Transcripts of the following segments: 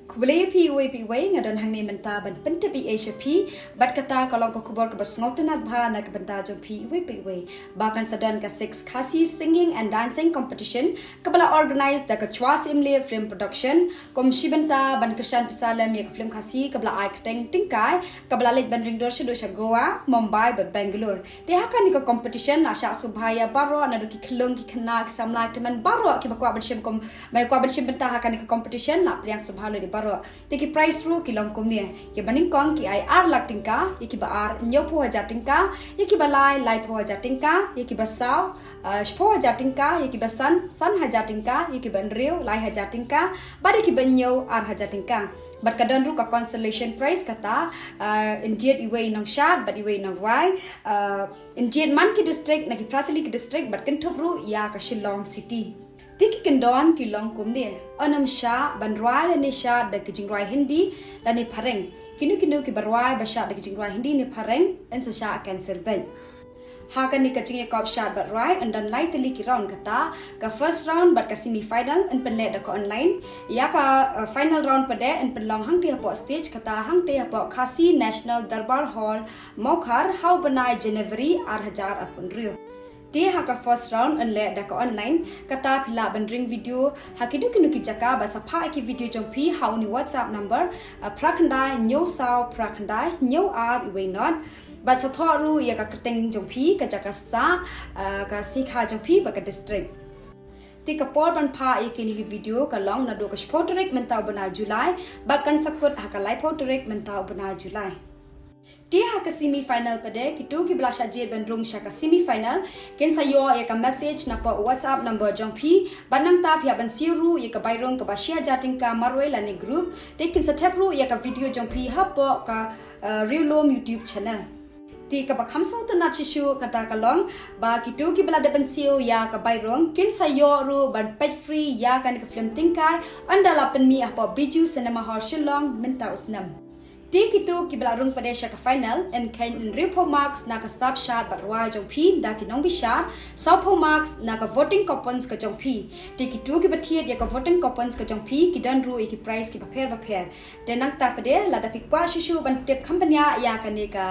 Kubelay pi ngadon hang ni menta ban pente pi Asia pi bat kata kalau ko kubor ko basngotenat bha na benda jong pi bahkan sadan ka 6 Khasi singing and dancing competition kabala organize da ka chwas imle film production kom shibenta ban krishan pisalam ya film Khasi kabala acting tingkai kabala lek ban ring dor shu Goa Mumbai bat Bangalore de hakan ni ka competition asha subhaya baro na ki khlong ki khana ki samla teman baro ki bakwa ban shim kom ban kwa ban shim benta hakan ni ka competition na priang subhalo di baro teki price ru ki long kom ni ye baning kong ki ai ar lak tingka ye ki ba ar nyo pho haja tingka ye ki ba lai pho haja tingka ye ki ba saw pho haja tingka ye ki ba san haja tingka ye ki ban riu lai haja tingka ba de ki ban nyo ar haja tingka bat kadan ru ka consolation prize kata injet iwe nang shat bat iwe nang rai injet man ki district na ki pratali ki district bat kan thobru ya ka Shillong city Tiki kendon ki long kum ni anam sha ban rai ni sha da ki jingrai hindi la ni phareng kinu ki barwai ba sha da ki jingrai hindi ni phareng en sa sha cancel ben hakan ni ka jinge kop sha bat rai and dan lai tali ki round kata ka first round bat ka semi final en penle da ko online ya ka final round pade en penlong hang ti hapo stage kata hang ti hapo Khasi National Darbar Hall Mokhar how banai January 2018 Dia haka first round and le da ka online kata phila ban ring video hakidu kinu ki jaka ba sapha ki video jong phi how ni WhatsApp number prakhandai nyo saw prakhandai nyo ar iwe not ba sa thoru ya ka keteng jong phi ka jaka sa ka sikha jong phi ba ka district ti ka por ban pha e kini video ka long na do ka photorek mentau bana July ba kan sakut haka live photorek mentau bana July Dia haka semi final pada kitu ki blasha je bandrung shaka semi final ken sayo ya ka message na pa WhatsApp number jong phi banam ta phya ban siru ya ka bairong ka basia jating ka marwai la ni group te kin sa thapru ya ka video jong phi ha po ka real YouTube channel ti ka ba khamso ta na chishu kata ka long ba kitu ki bla de ban siu ya ka bairong kin sayo ru ban page free ya ka ni ka film tingkai andala pen mi apa biju cinema hall Shillong minta usnam Ti kitu ki belarung pada syaka final and kain in repo marks na ka sub shot bat rwa jong phi da ki nong bi shot sapo marks na ka voting coupons ka jong phi ti kitu ki bathiet ya ka voting coupons ka jong phi ki dan ru ki price ki ba pher de nang ta pade la da pikwa shishu ban tip company ya ka ni ka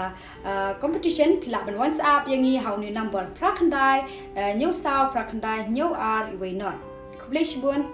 competition phila ban WhatsApp yangi how ni number prakhandai new saw prakhandai new r iwe not kublish bun